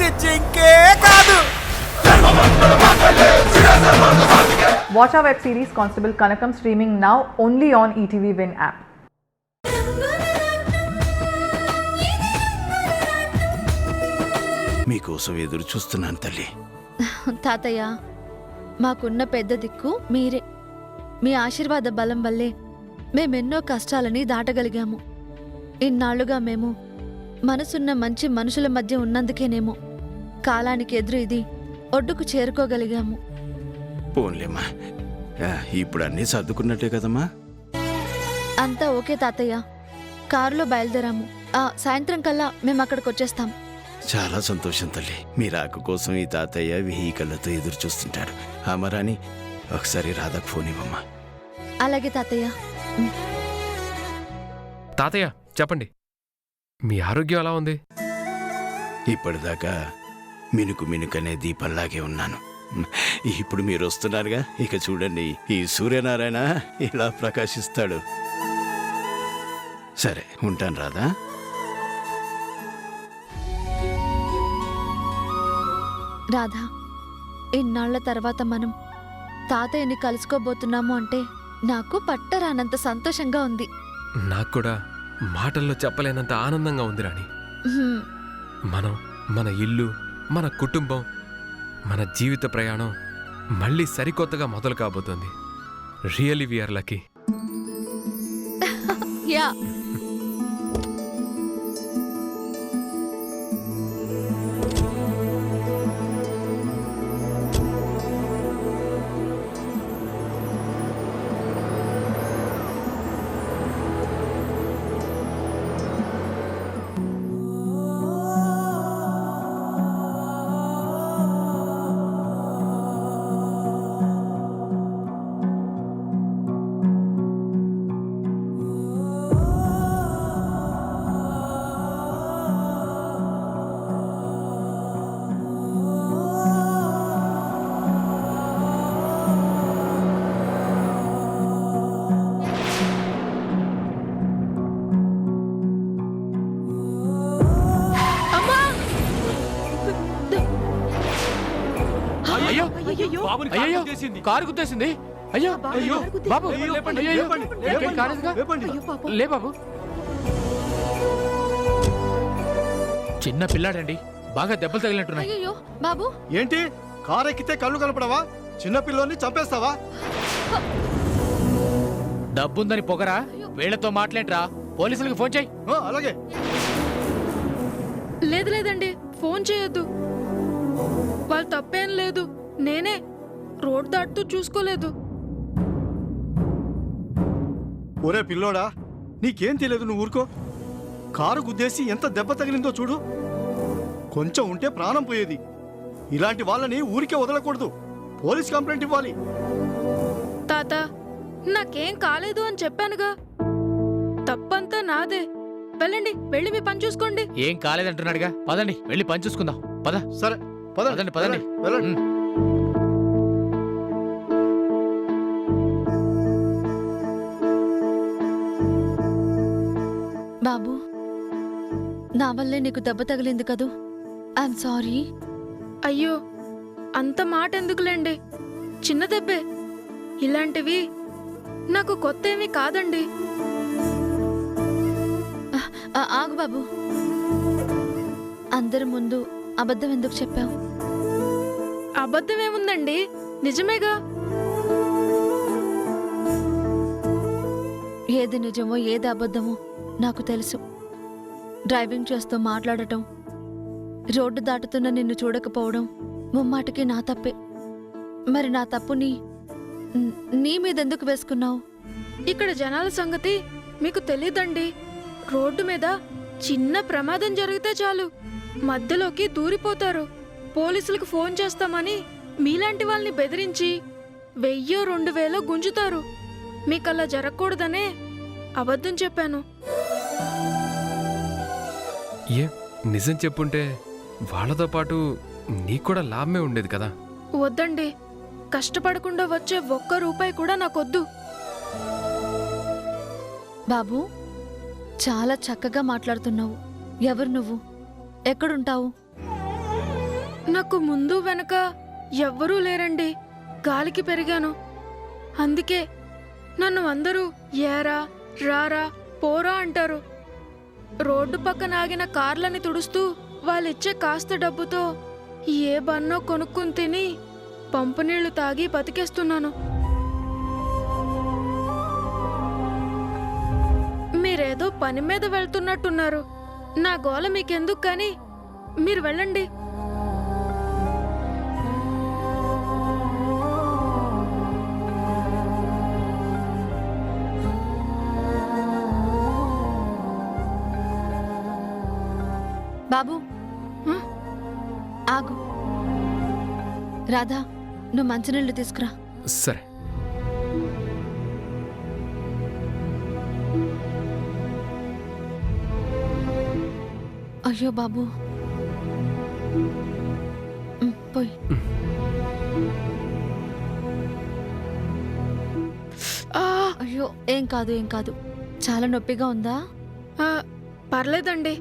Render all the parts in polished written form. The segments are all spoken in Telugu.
అది జింకే కాదు. Watch our web series Constable Kanakam streaming now only on ETV Win app. మీకోసం ఎదురు చూస్తున్నాను తల్లి. తాతయ్య, మాకున్న పెద్ద దిక్కు మీరే. మీ ఆశీర్వాద బలం వల్లే మేమెన్నో కష్టాలని దాటగలిగాము. ఇన్నాళ్లుగా మేము మనసున్న మంచి మనుషుల మధ్య ఉన్నందుకేనేమో కాలానికి ఎదురు ఇది ఒడ్డుకు చేరుకోగలిగాము. పోన్లేమ్మా, ఇప్పుడు అన్నీ సర్దుకున్నట్టే కదమ్మా. అంతా ఓకే తాతయ్య. కారులో బయలుదేరాము. సాయంత్రం కల్లా మేము అక్కడికి వచ్చేస్తాం. చాలా సంతోషం తల్లి. మీ రాక కోసం ఈ తాతయ్య వెహికల్లతో ఎదురు చూస్తుంటాడు. అమరాని ఒకసారి రాధకు ఫోన్ ఇవ్వమ్మా. అలాగే తాతయ్య. తాతయ్య చెప్పండి, మీ ఆరోగ్యం ఎలా ఉంది? ఇప్పటిదాకా మినుకు మినుకనే దీపంలాగే ఉన్నాను. ఇప్పుడు మీరు వస్తున్నారుగా, ఇక చూడండి ఈ సూర్యనారాయణ ఇలా ప్రకాశిస్తాడు. సరే ఉంటాను రాధా. రాధా, ఇన్నాళ్ల తర్వాత మనం తాతయ్యని కలుసుకోబోతున్నాము అంటే నాకు పట్టరానంత సంతోషంగా ఉంది. నాకు కూడా మాటల్లో చెప్పలేనంత ఆనందంగా ఉంది రాణి. మనం, మన ఇల్లు, మన కుటుంబం, మన జీవిత ప్రయాణం మళ్ళీ సరికొత్తగా మొదలు కాబోతోంది. Really we are lucky. Yeah. Car గుద్దేసింది. అయ్యో అయ్యో బాబు, లే బాబు. చిన్న పిల్లాడండి, బాగా దెబ్బలు తగిలినట్టున్నాయి. అయ్యో బాబు, ఏంటి కారు ఎక్కితే కళ్ళు కనపడవా? చిన్న పిల్లోని చంపేస్తావా? డబ్బుందని పొగరా? వీళ్లతో మాట్లాడరా, పోలీసులకు ఫోన్ చేయి. అలాగే. లేదండి, ఫోన్ చేయొద్దు. వాళ్ళు తప్పేం లేదు, నేనే రోడ్ దాటుతూ చూసుకోలేదు. ఒరే పిల్లోడా, నీకేం తెలియదు, నువ్వు ఊరుకో. కారు గుద్దేసి ఎంత దెబ్బ తగిలిందో చూడు. కొంచెం ఉంటే ప్రాణం పోయేది. ఇలాంటి వాళ్ళని ఊరికే వదలకూడదు, పోలీస్ కంప్లైంట్ ఇవ్వాలి. తాత, నాకేం కాలేదు అని చెప్పానుగా. తప్పంతా నాదే. వెళ్ళండి, వెళ్ళి మీ పని చూసుకోండి. ఏం కాలేదంటున్నాడుగా, పదండి వెళ్ళి పని చూసుకుందాం. పద. సరే పదండి పదండి. వెళ్ళండి. బాబు, నా వల్లే నీకు దెబ్బ తగిలింది కదూ. I'm sorry. అయ్యో, అంత మాట ఎందుకులేండి, చిన్న దెబ్బే. ఇలాంటివి నాకు కొత్త ఏమీ కాదండి. ఆగు బాబు, అందరి ముందు అబద్ధం ఎందుకు చెప్పావు? అబద్ధమేముందండి, నిజమేగా. ఏది నిజమో ఏది అబద్ధమో నాకు తెలుసు. డ్రైవింగ్ చేస్తూ మాట్లాడటం, రోడ్డు దాటుతున్న నిన్ను చూడకపోవడం ముమ్మాటికి నా తప్పే. మరి నా తప్పుని నీ మీదెందుకు వేసుకున్నావు? ఇక్కడ జనాల సంగతి మీకు తెలీదండి. రోడ్డు మీద చిన్న ప్రమాదం జరిగితే చాలు మధ్యలోకి దూరిపోతారు. పోలీసులకు ఫోన్ చేస్తామని మీలాంటి వాళ్ళని బెదిరించి 1000-2000 గుంజుతారు. మీకలా జరగకూడదనే అబద్ధం చెప్పాను. ఏ నిజం చెప్పుంటే వాళ్ళతో పాటు నీకు కూడా లాభమే ఉండేది కదా. వద్దండి, కష్టపడకుండా వచ్చే ₹1 కూడా నాకొద్దు. బాబు, చాలా చక్కగా మాట్లాడుతున్నావు. ఎవరు నువ్వు? ఎక్కడుంటావు? నాకు ముందు వెనక ఎవ్వరూ లేరండి. గాలికి పెరిగాను. అందుకే నన్ను అందరూ ఏరా రారా పోరా అంటారు. రోడ్డు పక్కన ఆగిన కార్లని తుడుస్తూ వాళ్ళిచ్చే కాస్త డబ్బుతో ఏ బన్నో కొనుక్కుని తిని పంపు నీళ్లు తాగి బతికేస్తున్నాను. మీరేదో పని మీద వెళ్తున్నట్టున్నారు. నా గోల మీకెందుకు కానీ మీరు వెళ్ళండి. బాబు హ? ఆగు. రాధా, నువ్వు మంచినీళ్ళు తీసుకురా. సరే. అయ్యో బాబు, పోయి. ఆ, అయ్యో, ఏం కాదు ఏం కాదు. చాలా నొప్పిగా ఉందా? ఆ, పర్లేదండి.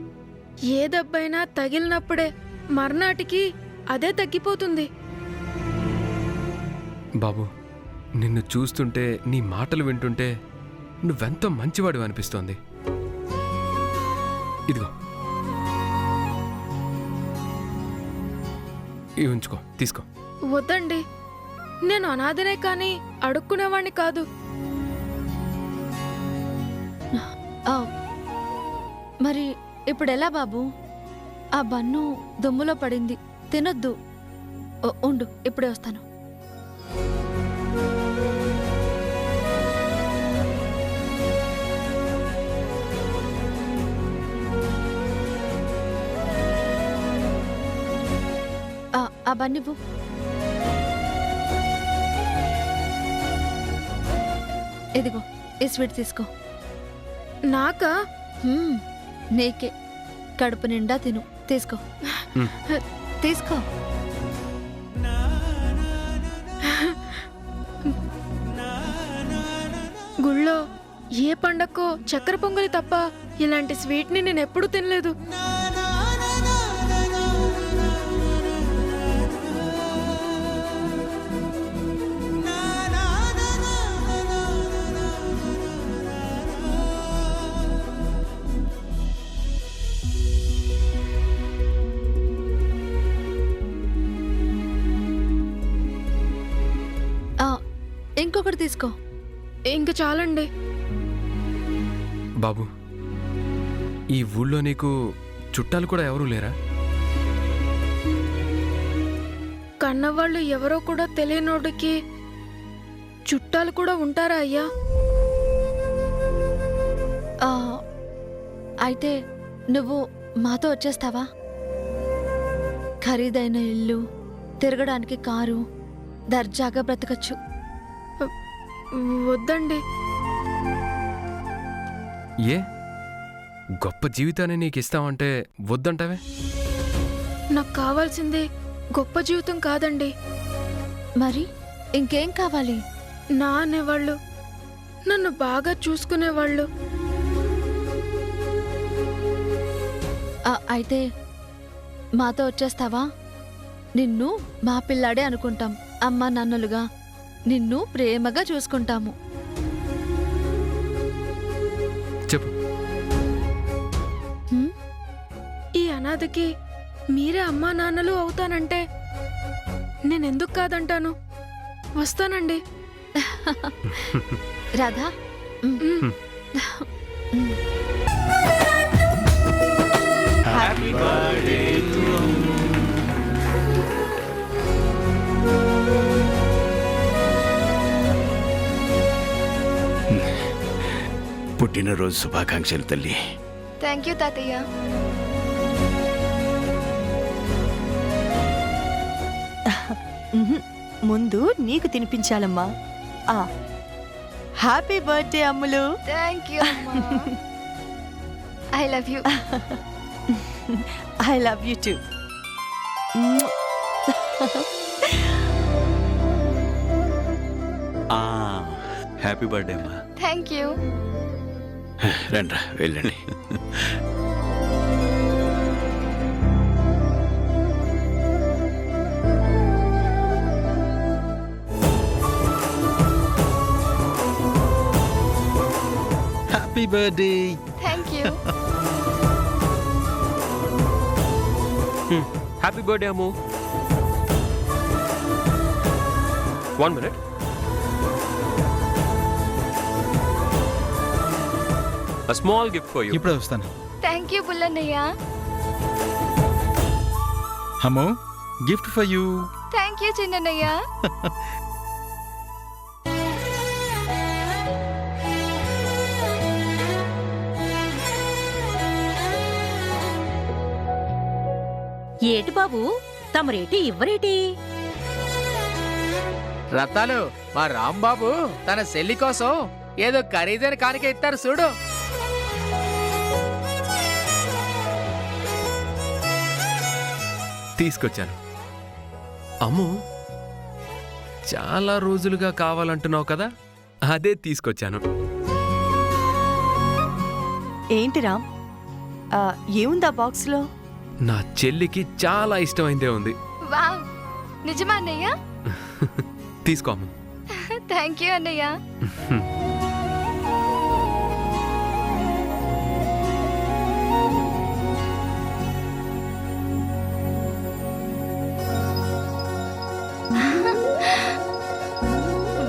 ఏ దెబ్బైనా తగిలినప్పుడే మర్నాటికి అదే తగ్గిపోతుంది. బాబు, నిన్ను చూస్తుంటే, నీ మాటలు వింటుంటే నువ్వెంతో మంచివాడివి అనిపిస్తోంది. ఇదిగో, ఇవి ఉంచుకో, తీసుకో. వద్దండి, నేను అనాథనే కానీ అడుక్కునేవాణ్ణి కాదు. ఆ, మరి ఇప్పుడు ఎలా బాబు? ఆ బన్ను దుమ్ములో పడింది, తినొద్దు. ఉండు, ఇప్పుడే వస్తాను. ఆ బన్నివ్వు. ఇదిగో, ఈ స్వీట్ తీసుకో. నాకా? నీకే. కడుపు నిండా తిను. తీసుకో. తీసుకో. గుళ్ళో ఏ పండక్కో చక్కెర పొంగలి తప్ప ఇలాంటి స్వీట్ని నేను ఎప్పుడూ తినలేదు. ఇంకొకటి తీసుకో. ఇంక చాలండి. బాబు, ఈ ఊళ్ళో నీకు చుట్టాలు కూడా ఎవరూ లేరా? కన్నవాళ్ళు ఎవరో కూడా తెలియనోడికి చుట్టాలు కూడా ఉంటారా అయ్యా? అయితే నువ్వు మాతో వచ్చేస్తావా? ఖరీదైన ఇల్లు, తిరగడానికి కారు, దర్జాగా బ్రతకచ్చు. వద్దండి. ఏ గొప్ప జీవితాన్ని నీకు ఇస్తామంటే వద్దంటావే? నాకు కావాల్సింది గొప్ప జీవితం కాదండి. మరి ఇంకేం కావాలి? నా అనేవాళ్ళు, నన్ను బాగా చూసుకునేవాళ్ళు. అయితే మాతో వచ్చేస్తావా? నిన్ను మా పిల్లాడే అనుకుంటాం. అమ్మా నాన్నలుగా నిన్ను ప్రేమగా చూసుకుంటాము. చెప్పు. ఈ అనాథకి మీరే అమ్మా నాన్నలు అవుతానంటే నేనెందుకు కాదంటాను? వస్తానండి. రాధా, పుట్టినరోజు శుభాకాంక్షలు తల్లి. థ్యాంక్ యూ తాతయ్య. ముందు నీకు తినిపించాలమ్మా. హ్యాపీ బర్త్డే అమ్ములు. Thank you. I love you. I love you too. Happy birthday అమ్మా. Thank you. రండ్రా, వెళ్ళండి. Happy birthday. Thank you. Happy birthday అమ్ము. 1 minute. A small gift for you. ఇప్పుడే వస్తాను. థ్యాంక్ యూ బుల్లన్నయ్య. అమ్మో, gift for you. Thank you చిన్నయ్య. ఏటి బాబు తమరేటి ఇవ్వరేటి? రత్తాలు మా రాంబాబు తన చెల్లి కోసం ఏదో ఖరీదైన కానుక ఇస్తారు చూడు. తీసుకొచ్చాను. అమ్ము, చాలా రోజులుగా కావాలంటున్నావు కదా, అదే తీసుకొచ్చాను. ఏంటి రామ్, ఏముందా బాక్స్లో? నా చెల్లికి చాలా ఇష్టమైందే ఉంది. వావ్, నిజమా అన్నయ్య? తీసుకో అమ్ము. థ్యాంక్ యూ అన్నయ్య.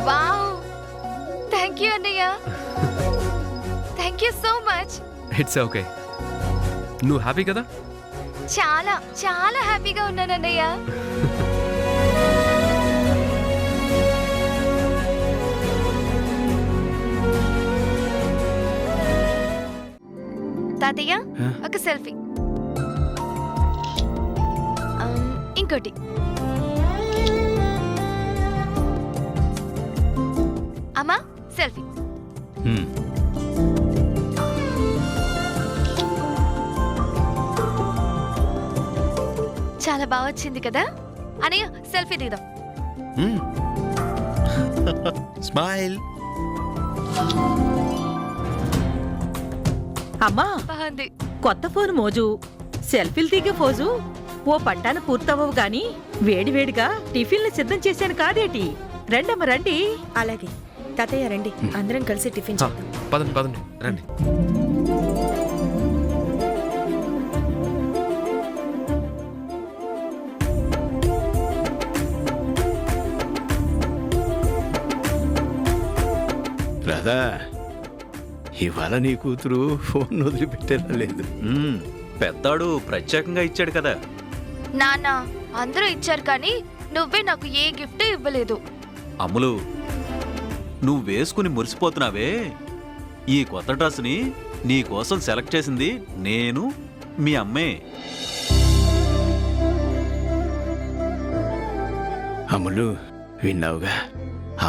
వావ్, థ్యాంక్ యూ అన్నయ్య. Thank you so much. It's okay. నువ్వు హ్యాపీ కదా? చాలా చాలా హ్యాపీగా ఉన్నాను అన్నయ్య. తాతయ్య, ఒక సెల్ఫీ. ఇంకోటి. అమ్మా, సెల్ఫీ. చాలా బాగా వచ్చింది కదా అన్నయ్య? సెల్ఫీ దిగుదాం. స్మైల్. అమ్మా, బాగుంది. కొత్త ఫోన్ మోజు, సెల్ఫీలు దిగే ఫోజు ఓ పట్టాన పూర్తవవు గాని వేడివేడిగా టిఫిన్లు సిద్ధం చేశాను కాదేటి? రండమ్మ రండి. అలాగే తాతయ్య రండి, అందరం కలిసి టిఫిన్ చేద్దాం. పదండి పదండి రండి. రాధా, ఇవాళ నీ కూతురు ఫోన్ వదిలిపెట్టేలా లేదు. పెద్దాడు ప్రత్యేకంగా ఇచ్చాడు కదా. నాన్న, అందరూ ఇచ్చారు కానీ నువ్వే నాకు ఏ గిఫ్ట్ ఇవ్వలేదు. అమ్ములు, నువ్వు వేసుకుని మురిసిపోతున్నావే, ఈ కొత్త డ్రెస్ని నీ కోసం సెలెక్ట్ చేసింది నేను, మీ అమ్మే. అమ్ములు, విన్నావుగా,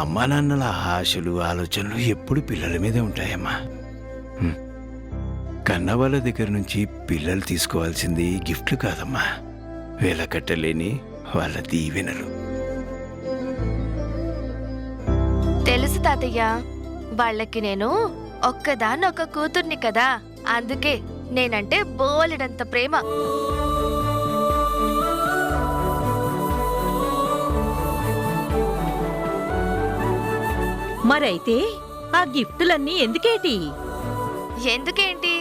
అమ్మా నాన్నల ఆశలు ఆలోచనలు ఎప్పుడు పిల్లల మీదే ఉంటాయమ్మా. కన్న వాళ్ళ దగ్గర నుంచి పిల్లలు తీసుకోవాల్సింది గిఫ్ట్లు కాదమ్మా, వెలకట్టలేని వాళ్ళ దీవెనలు. తెలుసు తాతయ్య, వాళ్ళకి నేను ఒక్కదాన్నొక్క కూతుర్ని కదా, అందుకే నేనంటే బోలెడంత ప్రేమ. మరైతే ఆ గిఫ్టులన్నీ ఎందుకేటి? ఎందుకేంటి,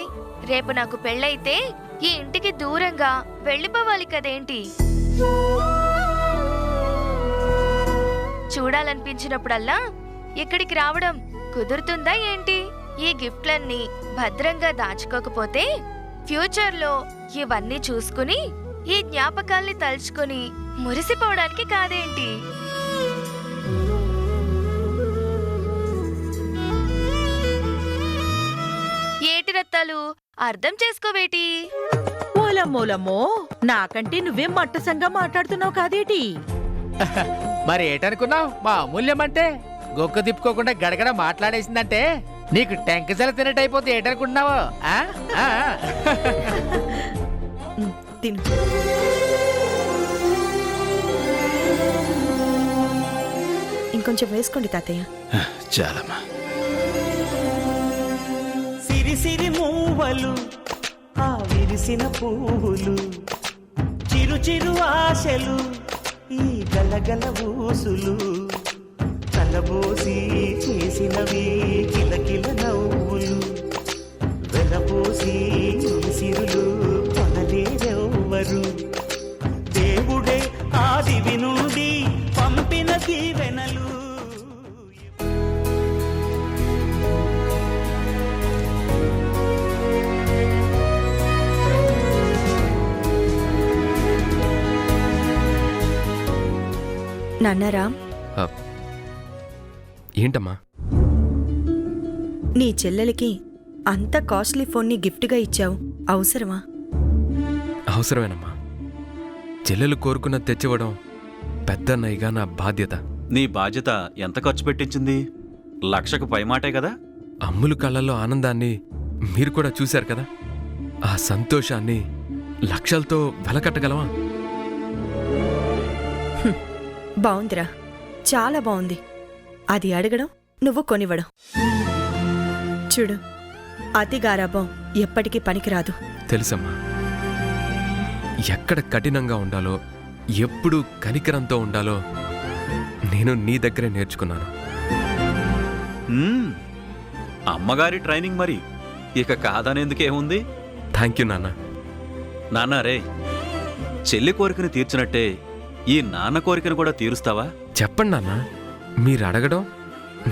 రేపు నాకు పెళ్ళైతే ఈ ఇంటికి దూరంగా వెళ్ళిపోవాలి కదేంటి? చూడాలనిపించినప్పుడల్లా ఇక్కడికి రావడం కుదురుతుందా ఏంటి? ఈ గిఫ్ట్లన్నీ భద్రంగా దాచుకోకపోతే ఫ్యూచర్లో ఇవన్నీ చూసుకుని ఈ జ్ఞాపకాల్ని తలుచుకుని మురిసిపోవడానికి కాదేంటి? ఏటి రత్తాలు, అర్థం చేసుకోవేటి? ఓలమ్మోలమ్మో, నాకంటే నువ్వేం మట్టసంగా మాట్లాడుతున్నావు కాదేటి? మరి ఏటనుకున్నావు? మా అమూల్యం అంటే గొక్క తిప్పుకోకుండా గడగడ మాట్లాడేసిందంటే నీకు టెంకజల తినట్టు అయిపోతే ఏటనుకుంటున్నావు? తిను. ఇంకొంచెం వేసుకోండి తాతయ్య. చాలమ్మా. సిరి సిరి మూవలు, ఆ విరిసిన పువ్వులు, చిరు చిరు ఆశలు, ఈ గలగల ఊసులు, కలబోసి చేసినవి కిలకిల నవ్వులు, చూసి సిరులు పొందలేరెవ్వరు. దేవుడే ఆదివి నుండి పంపిన దీవెనలు. నాన్నారాం, ఏంటమ్మా? నీ చెల్లెలికి అంత కాస్ట్లీ ఫోన్ని గిఫ్ట్గా ఇచ్చావు, అవసరమా? అవసరమేనమ్మా. చెల్లెలు కోరుకున్నది తెచ్చివ్వడం పెద్దన్నయ్యగా నా బాధ్యత. నీ బాధ్యత ఎంత ఖర్చు పెట్టించింది? 1,00,000కు పైమాటే కదా? అమ్ములు కళ్ళల్లో ఆనందాన్ని మీరు కూడా చూశారు కదా. ఆ సంతోషాన్ని లక్షలతో వెలకట్టగలవా? బావుందిరా, చాలా బావుంది. అది అడగడం, నువ్వు కొనివ్వడం. చూడు, అతి గారాబం ఎప్పటికీ పనికిరాదు. తెలుసమ్మా, ఎక్కడ కఠినంగా ఉండాలో, ఎప్పుడు కనికరంతో ఉండాలో నేను నీ దగ్గరే నేర్చుకున్నాను. అమ్మగారి ట్రైనింగ్ మరి, ఇక కాదనేందుకేముంది? థ్యాంక్ యూ నాన్న. నాన్న రే, చెల్లి కోరికను తీర్చినట్టే ఈ నాన్న కోరికను కూడా తీరుస్తావా? చెప్పండి నాన్న. మీరు అడగడం,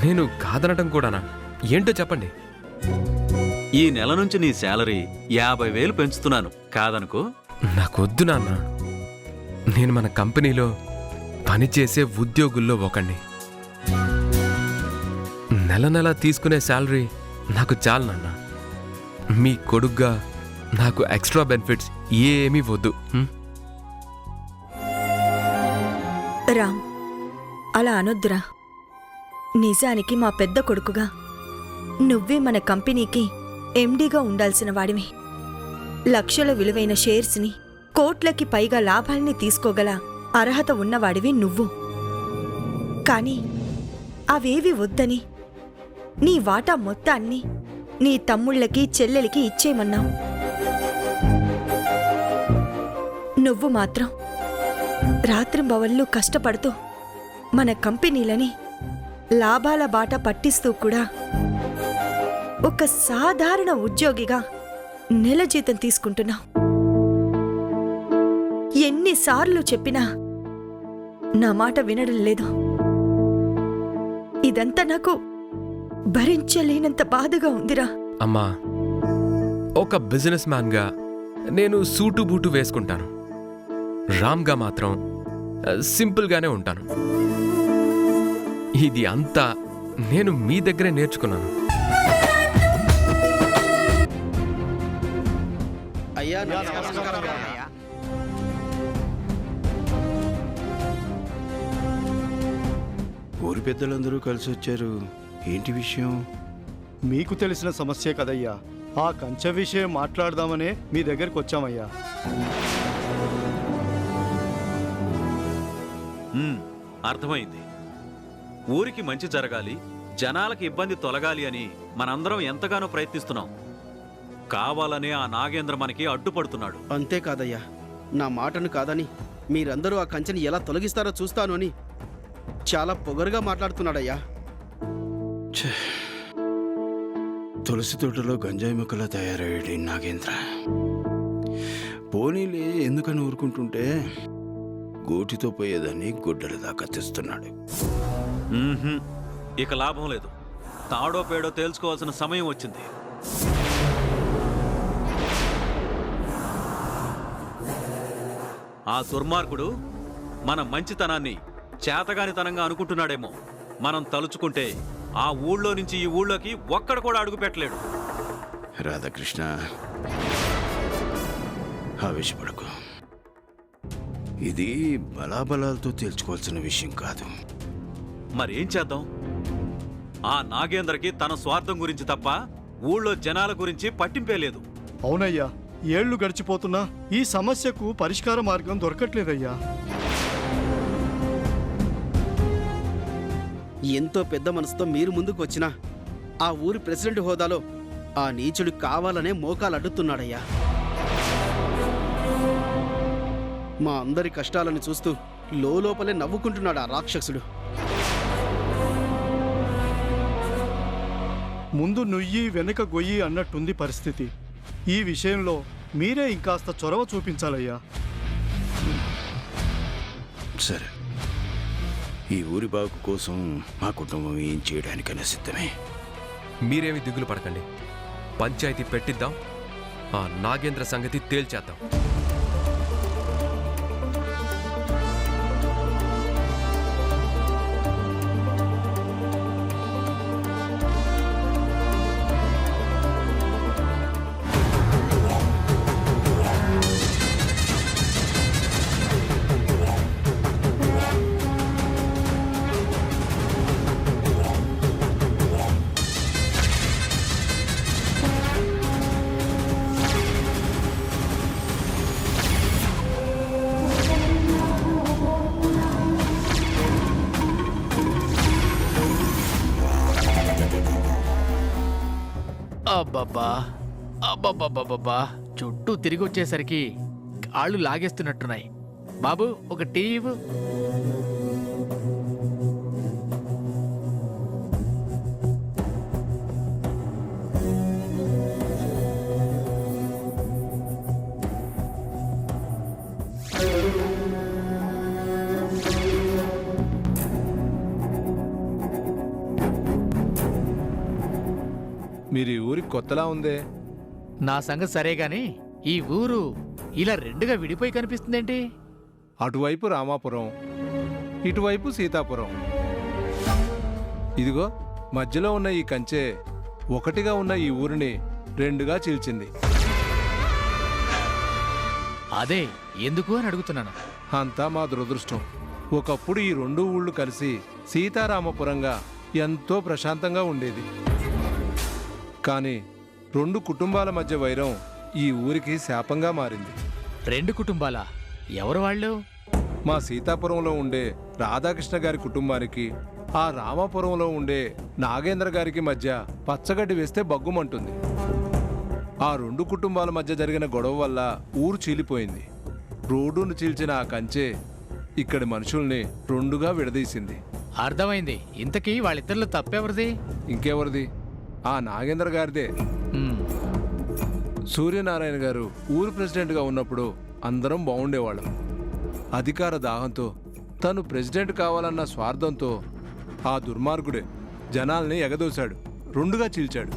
నేను కాదనడం కూడానా? ఏంటో చెప్పండి. ఈ నెల నుంచి నీ శాలరీ 50,000 పెంచుతున్నాను, కాదనుకో. నాకొద్దు నాన్న. నేను మన కంపెనీలో పనిచేసే ఉద్యోగుల్లో ఒకణ్ణి. నెల నెల తీసుకునే శాలరీ నాకు చాలు నాన్న. మీ కొడుగ్గా నాకు ఎక్స్ట్రా బెనిఫిట్స్ ఏమీ వద్దు. రామ్, అలా అనొద్దురా. నిజానికి మా పెద్ద కొడుకుగా నువ్వే మన కంపెనీకి ఎండీగా ఉండాల్సిన వాడివి. లక్షల విలువైన షేర్స్ని, కోట్లకి పైగా లాభాల్ని తీసుకోగల అర్హత ఉన్నవాడివి నువ్వు. కానీ అవేవి వద్దని నీ వాటా మొత్తాన్ని నీ తమ్ముళ్ళకి, చెల్లెలికి ఇచ్చేయమన్నావు. నువ్వు మాత్రం రాత్రింబవళ్ళు కష్టపడుతూ మన కంపెనీలని లాభాల బాట పట్టిస్తూ కూడా ఒక సాధారణ ఉద్యోగిగా నెల జీతం తీసుకుంటున్నావు. ఎన్నిసార్లు చెప్పినా నా మాట వినడం లేదు. ఇదంతా నాకు భరించలేనంత బాధగా ఉందిరా. అమ్మా, ఒక బిజినెస్ మ్యాన్గా నేను సూటు బూటు వేసుకుంటాను. రామ్గా మాత్రం సింపుల్గానే ఉంటాను. ఇది అంతా నేను మీ దగ్గరే నేర్చుకున్నాను. ఊరి పెద్దలందరూ కలిసి వచ్చారు. ఏంటి విషయం? మీకు తెలిసిన సమస్యే కదయ్యా. ఆ కంచె విషయం మాట్లాడదామనే మీ దగ్గరికి వచ్చామయ్యా. అర్థమైంది. ఊరికి మంచి జరగాలి, జనాలకి ఇబ్బంది తొలగాలి అని మనందరం ఎంతగానో ప్రయత్నిస్తున్నాం. కావాలనే ఆ నాగేంద్ర మనకి అడ్డుపడుతున్నాడు. అంతేకాదయ్యా, నా మాటను కాదని మీరందరూ ఆ కంచెని ఎలా తొలగిస్తారో చూస్తాను అని చాలా పొగరుగా మాట్లాడుతున్నాడయ్యా. తులసి తోటలో గంజాయి మొక్కలా తయారయ్యాడు నాగేంద్ర. పోనీలే, ఎందుకని ఊరుకుంటుంటే గోటితో పోయేదాన్ని గుడ్డల దాకా తెస్తున్నాడు. ఇక లాభం లేదు. తాడో పేడో తేల్చుకోవాల్సిన సమయం వచ్చింది. ఆ దుర్మార్గుడు మన మంచితనాన్ని చేతగానితనంగా అనుకుంటున్నాడేమో. మనం తలుచుకుంటే ఆ ఊళ్ళో నుంచి ఈ ఊళ్ళోకి ఒక్కడు కూడా అడుగు పెట్టలేడు. రాధాకృష్ణ, ఆవేశపడకు. ఇది బలాబలాలతో తేల్చుకోవాల్సిన విషయం కాదు. మరేం చేద్దాం? ఆ నాగేంద్రకి తన స్వార్థం గురించి తప్ప ఊళ్ళో జనాల గురించి పట్టింపే లేదు. అవునయ్యా, ఏళ్లు గడిచిపోతున్నా ఈ సమస్యకు పరిష్కార మార్గం దొరకట్లేదయ్యా. ఎంతో పెద్ద మనసుతో మీరు ముందుకు వచ్చినా ఆ ఊరి ప్రెసిడెంట్ హోదాలో ఆ నీచుడు కావాలనే మోకాలు అడ్డుతున్నాడయ్యా. మా అందరి కష్టాలను చూస్తూ లోపలే నవ్వుకుంటున్నాడు ఆ రాక్షసుడు. ముందు నుయ్యి వెనక గొయ్యి అన్నట్టుంది పరిస్థితి. ఈ విషయంలో మీరే ఇంకాస్త చొరవ చూపించాలయ్యా. సరే, ఈ ఊరి బాగు కోసం మా కుటుంబం ఏం చేయడానికైనా సిద్ధమే. మీరేమి దిగులు పడకండి. పంచాయతీ పెట్టిద్దాం, ఆ నాగేంద్ర సంగతి తేల్చేద్దాం. అబ్బబ్బా అబ్బబ్బబ్బబ్బా, చుట్టూ తిరిగి వచ్చేసరికి కాళ్ళు లాగేస్తున్నట్టున్నాయి. బాబు, ఒక టీ ఇవ్వు. మీరు ఈ ఊరికి కొత్తలా ఉందే. నా సంగతి సరే గాని ఈ ఊరు ఇలా రెండుగా విడిపోయి కనిపిస్తుందేంటి? అటువైపు రామాపురం, ఇటువైపు సీతాపురం. ఇదిగో మధ్యలో ఉన్న ఈ కంచె ఒకటిగా ఉన్న ఈ ఊరిని రెండుగా చీల్చింది. అదే ఎందుకు అని అడుగుతున్నాను. అంతా మా దురదృష్టం. ఒకప్పుడు ఈ రెండు ఊళ్ళు కలిసి సీతారామపురంగా ఎంతో ప్రశాంతంగా ఉండేది. కానీ రెండు కుటుంబాల మధ్య వైరం ఈ ఊరికి శాపంగా మారింది. రెండు కుటుంబాలా? ఎవరు వాళ్ళు? మా సీతాపురంలో ఉండే రాధాకృష్ణ గారి కుటుంబానికి ఆ రామాపురంలో ఉండే నాగేంద్ర గారికి మధ్య పచ్చగడ్డి వేస్తే బగ్గుమంటుంది. ఆ రెండు కుటుంబాల మధ్య జరిగిన గొడవ వల్ల ఊరు చీలిపోయింది. రోడ్డును చీల్చిన ఆ కంచె ఇక్కడి మనుషుల్ని రెండుగా విడదీసింది. అర్థమైంది. ఇంతకీ వాళ్ళిద్దరిలో తప్పెవరిది? ఇంకెవరిది? ఆ నాగేంద్ర గారిదే. సూర్యనారాయణ గారు ఊరు ప్రెసిడెంట్గా ఉన్నప్పుడు అందరం బాగుండేవాళ్ళం. అధికార దాహంతో, తను ప్రెసిడెంట్ కావాలన్న స్వార్థంతో ఆ దుర్మార్గుడే జనాల్ని ఎగదోశాడు, రెండుగా చీల్చాడు.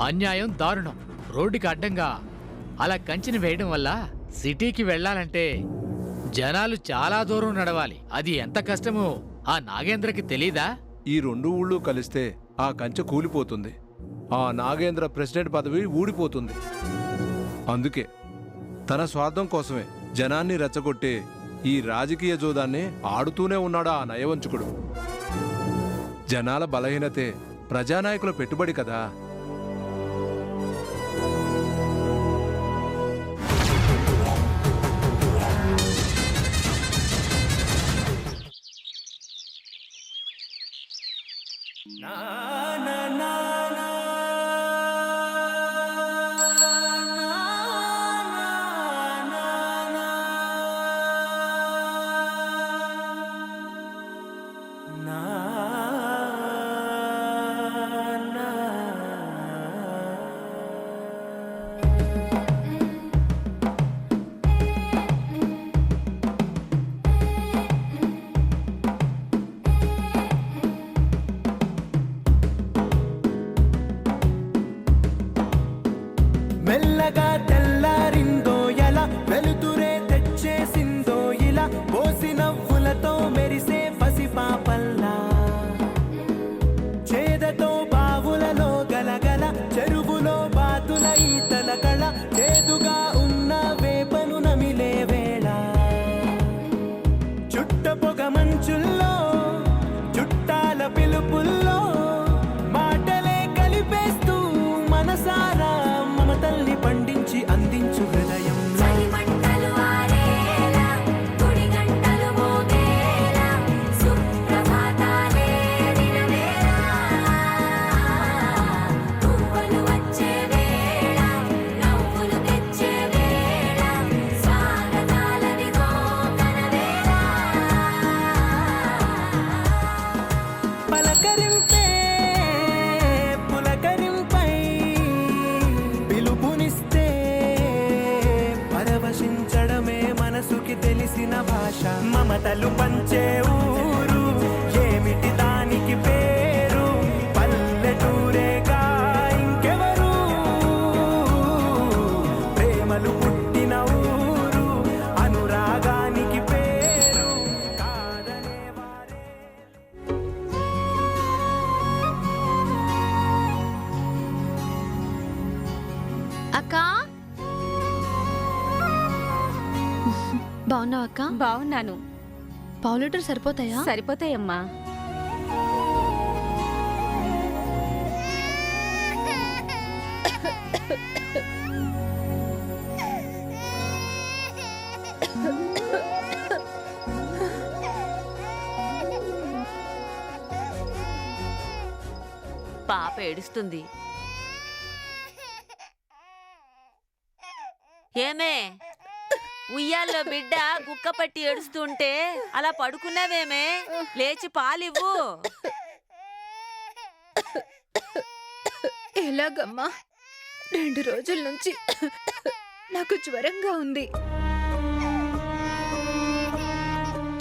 అన్యాయం, దారుణం. రోడ్డుకి అడ్డంగా అలా కంచెని వేయడం వల్ల సిటీకి వెళ్ళాలంటే జనాలు చాలా దూరం నడవాలి. అది ఎంత కష్టమో ఆ నాగేంద్రకి తెలీదా? ఈ రెండు ఊళ్ళు కలిస్తే ఆ కంచె కూలిపోతుంది. ఆ నాగేంద్ర ప్రెసిడెంట్ పదవి ఊడిపోతుంది. అందుకే తన స్వార్థం కోసమే జనాన్ని రెచ్చగొట్టే ఈ రాజకీయ జోదాన్ని ఆడుతూనే ఉన్నాడు ఆ నయవంచుకుడు. జనాల బలహీనతే ప్రజానాయకుల పెట్టుబడి కదా. మెల్లగా తెల్లారిందో ఎలా, వెలుతురే తెచ్చేసిందో ఇలా, పోసి నవ్వులతో మెరిసే పసిపాపల్లా, చేదతో బావులలో గలగల, చెరువులో బాతుల ఈతల కళ, చేదుగా ఉన్న వేపను నమిలే వేళ, చుట్ట పొగ మంచుల్లో చుట్టాల పిలుపుల్లో మాటలే కలిపేస్తూ మనసారా మమతల్ని పండించి అందించు హృదయం. కలిసిన భాష మమతలు పంచే ఊరు ఏమిటి దానికి పేరు పల్లెటూరేగా ఇంకెవరు ప్రేమలు పుట్టిన ఊరు అనురాగానికి పేరు కాదనే వారే. అక్కా బాగున్నావు అక్క? బాగున్నాను. పావు లీటర్ సరిపోతాయా? సరిపోతాయమ్మా. పాప ఏడుస్తుంది. ఏమే ఉయ్యాల్లో బిడ్డ గుక్క పట్టి ఏడుస్తుంటే అలా పడుకున్నావేమే? లేచి పాలివ్వు. ఎలాగమ్మా? 2 రోజుల నుంచి నాకు జ్వరంగా ఉంది.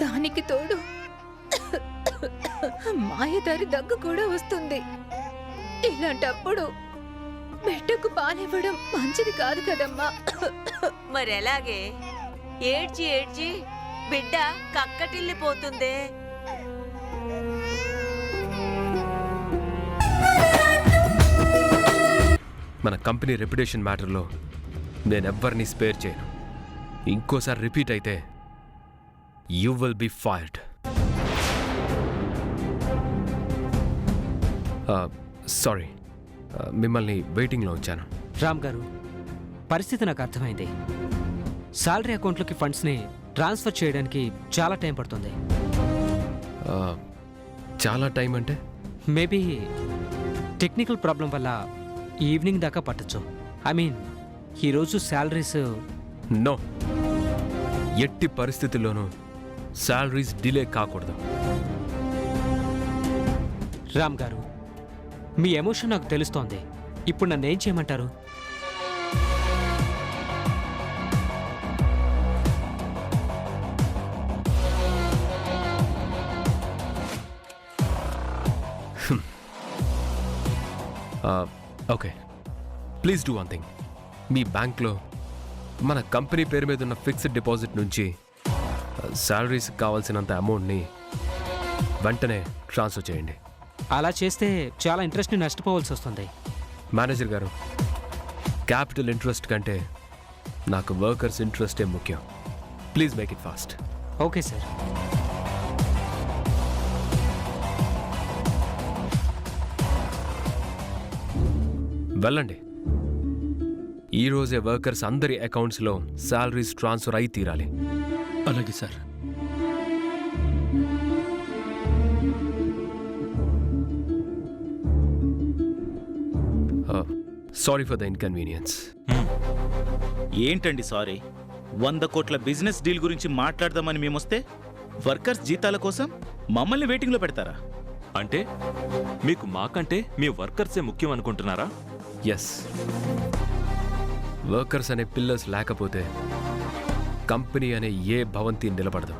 దానికి తోడు మాయదారి దగ్గు కూడా వస్తుంది. ఇలాంటప్పుడు బిడ్డకు పాలివ్వడం మంచిది కాదు కదమ్మా. మరెలాగే? ఏడ్చి ఏడ్చి బిడ్డ కక్కటిల్లిపోతుందే. మన కంపెనీ రెప్యుటేషన్ మ్యాటర్లో నేనెవ్వరిని స్పేర్ చేయను. ఇంకోసారి రిపీట్ అయితే you will be fired. Sorry, మిమ్మల్ని వెయిటింగ్లో ఉంచాను. రామ్ గారు, పరిస్థితి నాకు అర్థమైంది. శాలరీ అకౌంట్లోకి ఫండ్స్ని ట్రాన్స్ఫర్ చేయడానికి చాలా టైం పడుతుంది. చాలా టైం అంటే? మేబీ టెక్నికల్ ప్రాబ్లం వల్ల ఈవినింగ్ దాకా పట్టచ్చు. ఐ మీన్ ఈరోజు శాలరీస్. నో, ఎట్టి పరిస్థితుల్లోనూ శాలరీస్ డిలే కాకూడదు. రామ్ గారు, మీ ఎమోషన్ నాకు తెలుస్తోంది. ఇప్పుడు నన్ను ఏం చేయమంటారు? Okay, please do one thing. మీ బ్యాంక్లో మన కంపెనీ పేరు మీద ఉన్న ఫిక్స్డ్ డిపాజిట్ నుంచి శాలరీస్కి కావాల్సినంత అమౌంట్ని వెంటనే ట్రాన్స్ఫర్ చేయండి. అలా చేస్తే చాలా ఇంట్రెస్ట్ని నష్టపోవాల్సి వస్తుంది. మేనేజర్ గారు, క్యాపిటల్ ఇంట్రెస్ట్ కంటే నాకు వర్కర్స్ ఇంట్రెస్టే ముఖ్యం. Please make it fast. Okay sir. వెళ్ళండి. ఈరోజే వర్కర్స్ అందరి అకౌంట్స్లో శాలరీస్ ట్రాన్స్ఫర్ అయి తీరాలి. అలాగే sir. Sorry for the inconvenience. ఏంటండి సారీ? 100 కోట్ల బిజినెస్ డీల్ గురించి మాట్లాడదామని మేమొస్తే వర్కర్స్ జీతాల కోసం మమ్మల్ని వెయిటింగ్లో పెడతారా? అంటే మీకు మాకంటే మీ వర్కర్సే ముఖ్యం అనుకుంటున్నారా? ఎస్, వర్కర్స్ అనే పిల్లర్స్ లేకపోతే కంపెనీ అనే ఏ భవంతి నిలబడదు.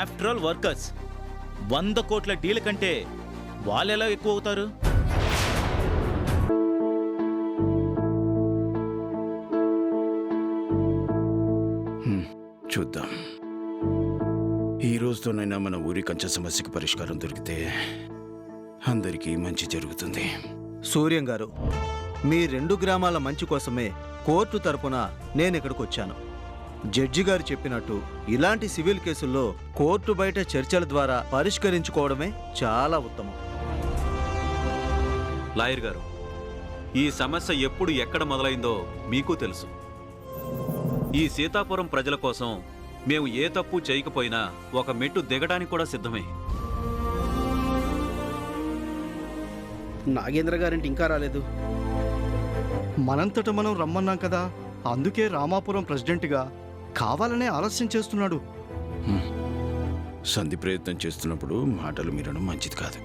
ఆఫ్టర్ ఆల్ వర్కర్స్ 100 కోట్ల డీల్ కంటే వాళ్ళెలా ఎక్కువ అవుతారు? చూద్దాం. ఈ రోజుతోనైనా మన ఊరి కంచె సమస్యకు పరిష్కారం దొరికితే అందరికీ మంచి జరుగుతుంది. సూర్యం గారు, మీ 2 గ్రామాల మంచి కోసమే కోర్టు తరపున నేను ఇక్కడికి వచ్చాను. జడ్జి గారు చెప్పినట్టు ఇలాంటి సివిల్ కేసుల్లో కోర్టు బయట చర్చల ద్వారా పరిష్కరించుకోవడమే చాలా ఉత్తమం. లాయర్ గారు, ఈ సమస్య ఎప్పుడు ఎక్కడ మొదలైందో మీకు తెలుసు. ఈ సీతాపురం ప్రజల కోసం మేము ఏ తప్పు చేయకపోయినా ఒక మెట్టు దిగడానికి కూడా సిద్ధమే. నాగేంద్ర గారింటి ఇంకా రాలేదు. మనంతట మనం రమ్మన్నాం కదా, అందుకే రామాపురం ప్రెసిడెంట్గా కావాలనే ఆలస్యం చేస్తున్నాడు. సంధి ప్రయత్నం చేస్తున్నప్పుడు మాటలు మీరడం మంచిది కాదు.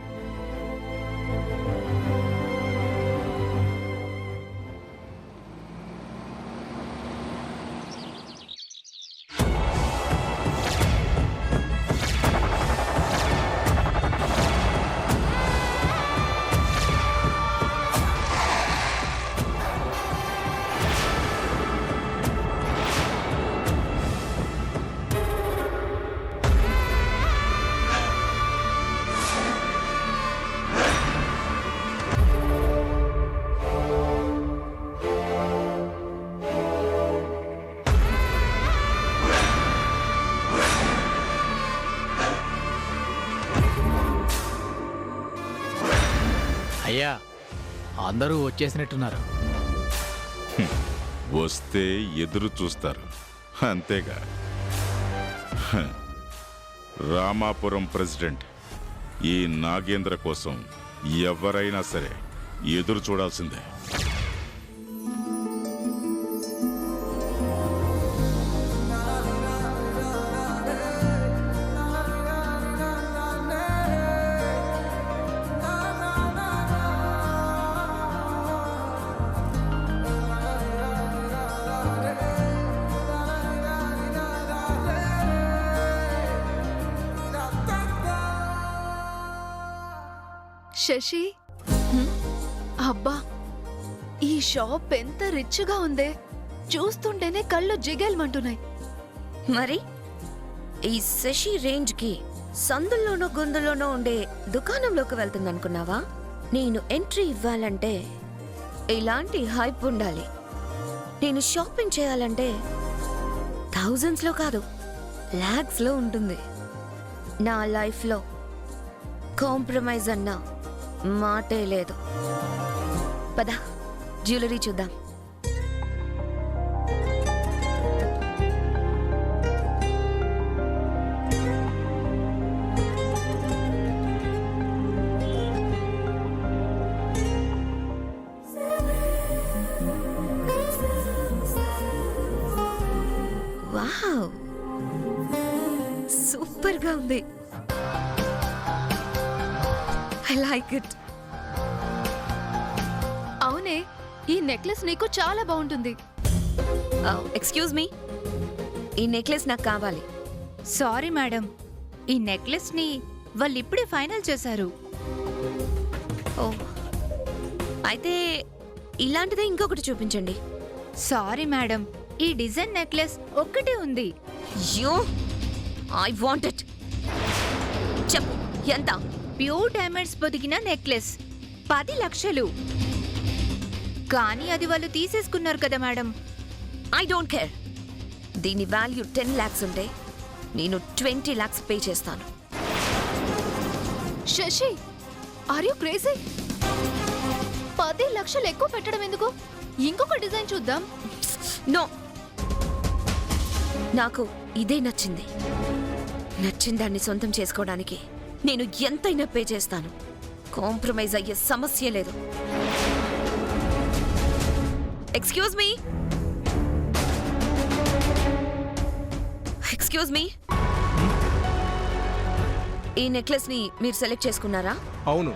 అయ్యా అందరూ వచ్చేసినట్టున్నారు. వస్తే ఎదురు చూస్తారు అంతేగా. హ. రామాపురం ప్రెసిడెంట్ ఈ నాగేంద్ర కోసం ఎవరైనా సరే ఎదురు చూడాల్సిందే. శశి, అబ్బా ఈ షాప్ ఎంత రిచ్గా ఉందే, చూస్తుంటేనే కళ్ళు జిగేల్మంటున్నాయి. మరి ఈ శశి రేంజ్ కి సందుల్లోనో గొంతుల్లోనో ఉండే దుకాణంలోకి వెళ్తుందనుకున్నావా? నేను ఎంట్రీ ఇవ్వాలంటే ఇలాంటి హైప్ ఉండాలి. నేను షాపింగ్ చేయాలంటే థౌజండ్స్ లో కాదు, లాక్స్ లో ఉంటుంది. నా లైఫ్ లో కాంప్రమైజ్ అన్న మాటే లేదు. పద జ్యువెలరీ చూద్దాం. వావ్, సూపర్ గా ఉంది. I like it. అవునే, ఈ నెక్లెస్ నీకు చాలా బాగుంటుంది. ఎక్స్క్యూజ్ మీ, ఈ నెక్లెస్ నాకు కావాలి. సారీ మేడం, ఈ నెక్లెస్ ని వాళ్ళు ఇప్పుడే ఫైనల్ చేశారు. ఓ, అయితే ఇలాంటిదే ఇంకొకటి చూపించండి. సారీ మేడం, ఈ డిజైన్ నెక్లెస్ ఒక్కటే ఉంది. యో, ఐ వాంట్ ఇట్. చెప్పు ఎంత? ప్యూర్ డైమండ్స్ పొదిగిన నెక్లెస్ 10 లక్షలు. కానీ అది వాళ్ళు తీసేసుకున్నారు కదా మేడం. I don't care. దీని వాల్యూ 10 lakhs ఉంటే నేను 20 lakhs పే చేస్తాను. Shashi, are you crazy? 10 లక్షలు ఎక్కువ పెట్టడం ఎందుకు? ఇంకొక డిజైన్ చూద్దాం. నో, నాకు ఇదే నచ్చింది. నచ్చిన దాన్ని సొంతం చేసుకోవడానికి నేను ఎంతైనా పే చేస్తాను. కాంప్రమైజ్ అయ్యే సమస్య లేదు. ఎక్స్క్యూజ్ మీ, ఎక్స్క్యూజ్ మీ, ఈ నెక్లెస్ ని మీరు సెలెక్ట్ చేసుకున్నారా? అవును,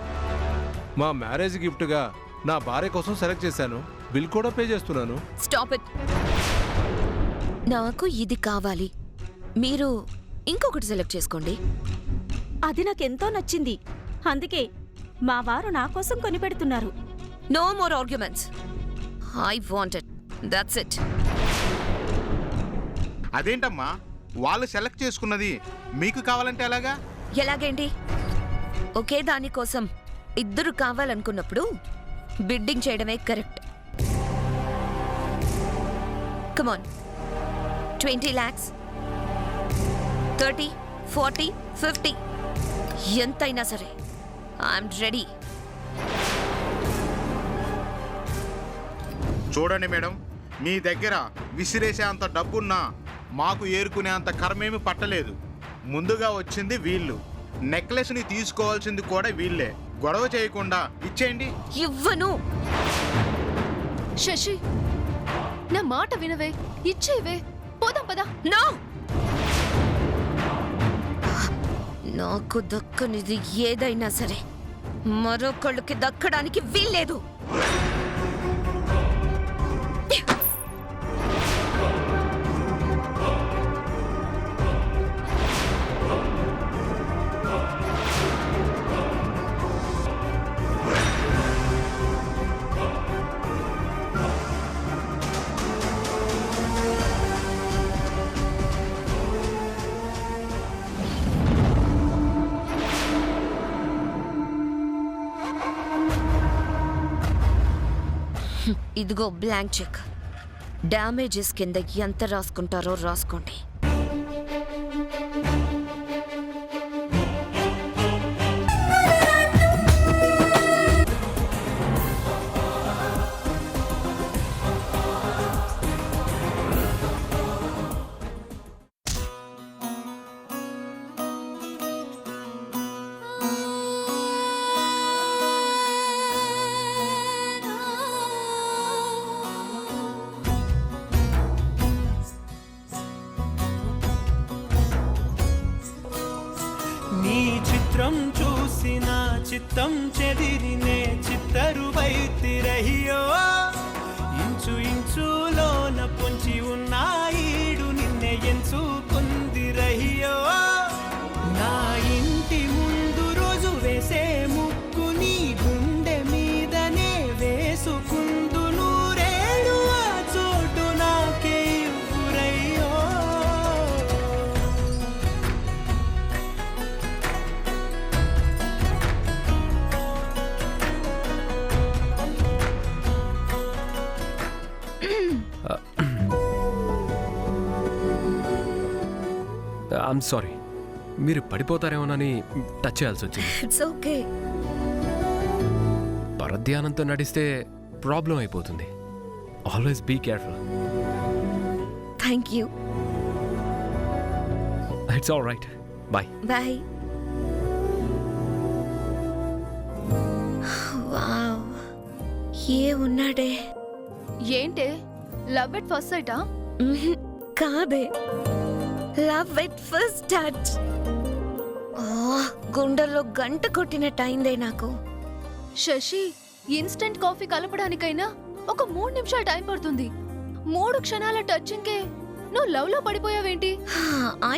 మా మ్యారేజ్ గిఫ్ట్గా నా భార్య కోసం సెలెక్ట్ చేశాను. బిల్ కూడా పే చేస్తున్నాను. Stop it. నాకు ఇది కావాలి. మీరు ఇంకొకటి సెలెక్ట్ చేసుకోండి. అది నాకెంతో నచ్చింది, అందుకే మా వారు నా కోసం కొనిపెడుతున్నారు. No more arguments. I want it. That's it. అదేంటమ్మా, వాళ్ళు సెలెక్ట్ చేసుకున్నది మీకు కావాలంటే ఎలాగా? ఎలాగేంటి? ఒకే దాని కోసం ఇద్దరు కావాలనుకున్నప్పుడు బిడ్డింగ్ చేయడమే కరెక్ట్. కమాన్, 20 lakhs, 30, 40, 50, ఎంతైనా సరే ఐఎమ్ రెడీ. చూడండి మేడం, మీ దగ్గర విసిరేసే అంత డబ్బున్నా మాకు ఏరుకునే అంత కర్మేమి పట్టలేదు. ముందుగా వచ్చింది వీళ్ళు, నెక్లెస్ని తీసుకోవాల్సింది కూడా వీళ్ళే. గొడవ చేయకుండా ఇచ్చేయండి. ఇవ్వను. శశి, నా మాట వినవే, ఇచ్చేవే, పోదాం పదా. నో, నాకు దక్కనిది ఏదైనా సరే మరొకళ్ళకి దక్కడానికి వీల్లేదు. ఇదిగో బ్లాంక్ చెక్. డ్యామేజెస్ కింద ఎంత రాసుకుంటారో రాసుకోండి. చిత్రం చూసిన చిత్తం చెదిరినే చిత్తరువైతిరహియో ఇంచు ఇంచులోన పొంచి ఉన్న ఈడు నిన్నే ఎంచుకుందిరహియో నా ఇంటి ముందు రోజు వేసే ముక్కు నీ గుండె మీదనే వేసుకుందు నూరేడు ఆ చోటు నాకే ఇవ్వురయ్యో ఐమ్ సారీ, మీరు పడిపోతారేమోనని టచ్ చేయాల్సి వచ్చింది. It's okay. పరధ్యానంతో నడిస్తే ప్రాబ్లం అయిపోతుంది. Always be careful. Thank you. It's all right. Bye. Bye. Wow, ఏ ఉన్నాడే. ఏంటే లవ్ ఎట్ ఫస్ట్ సైటా? కాదే, లవ్ ఎట్ ఫస్ట్ టచ్. గుండెల్లో గంట కొట్టినట్టయిందే నాకు. శశి, ఇన్స్టెంట్ కాఫీ కలపడానికైనా ఒక 3 నిమిషాలు టైం పడుతుంది. 3 క్షణాల టచింగ్కే నువ్వు లవ్ లో పడిపోయావేంటి?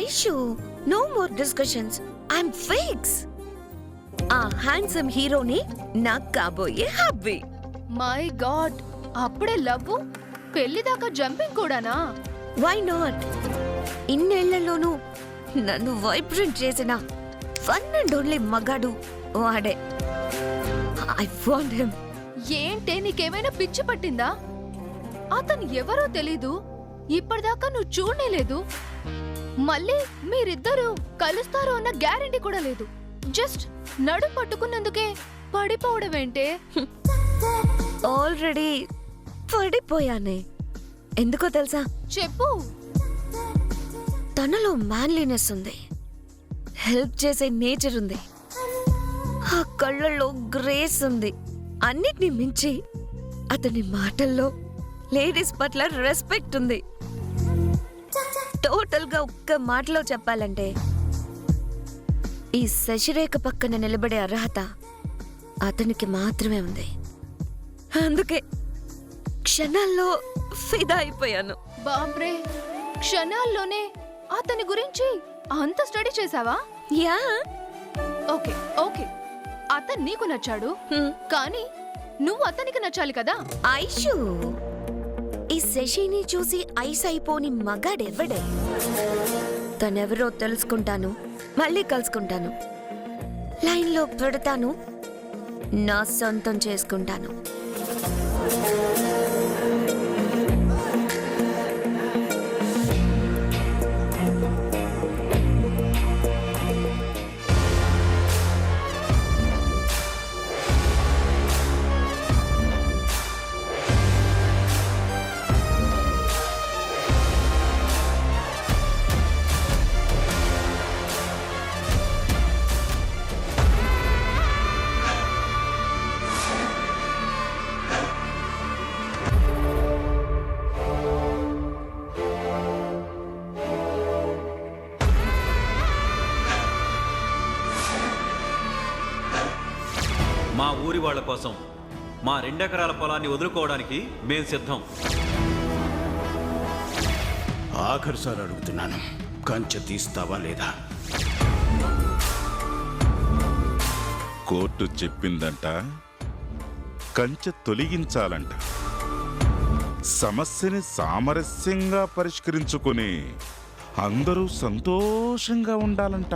Aishu, no more discussions. I'm fix. ఆ హ్యాండ్సమ్ హీరోని నాకు కాబోయే హబ్బీ. మై గాడ్, అప్పుడే లవ్? పెళ్లి దాకా జంపింగ్ కూడానా? Why not? ఇన్నేళ్లలోనూ నన్ను వైబ్రెంట్ చేసిన వన్ అండ్ ఓన్లీ మగాడు వాడే. I want him. ఏంటే, నీకేమైనా పిచ్చి పట్టిందా? అతను ఎవరో తెలీదు, ఇప్పటిదాకా నువ్వు చూడలేదు. మళ్ళీ మీరిద్దరూ కలుస్తారు అన్న గ్యారెంటీ కూడా లేదు. జస్ట్ నడు పట్టుకున్నందుకే పడిపోవడమేంటే? ఆల్రెడీ పడిపోయానే. ఎందుకో తెలుసా? చెప్పు. తనలో మ్యాన్లీనెస్ ఉంది, హెల్ప్ చేసే నేచర్ ఉంది, ఆ కళ్ళల్లో గ్రేస్ ఉంది. అన్నిటినీ మించి అతని మాటల్లో లేడీస్ పట్ల రెస్పెక్ట్ ఉంది. టోటల్ గా ఒక్క మాటలో చెప్పాలంటే ఈ శశిరేఖ పక్కన నిలబడే అర్హత అతనికి మాత్రమే ఉంది. అందుకే క్షణాల్లో ఫిదా అయిపోయాను. బాబ్రే, క్షణాల్లోనే అతని గురించి అంత స్టడీ చేసావా? యా. ఓకే ఓకే, అతను నీకు నచ్చాడు, కానీ నువ్వు అతనికి నచ్చాలి కదా? ఐషు, ఈ శశిని చూసి ఐస్ అయిపోని మగాడెవడే? తనెవరో తెలుసుకుంటాను, మళ్ళీ కలుసుకుంటాను, లైన్లో పెడతాను, నా సొంతం చేసుకుంటాను. మా ఊరి వాళ్ళ కోసం మా 2 ఎకరాల పొలాన్ని వదులుకోవడానికి మేం సిద్ధం. ఆఖరిసారి అడుగుతున్నాను, కంచె తీస్తావా లేదా? కోర్టు చెప్పిందంట, కంచె తొలగించాలంట. సమస్యని సామరస్యంగా పరిష్కరించుకుని అందరూ సంతోషంగా ఉండాలంట.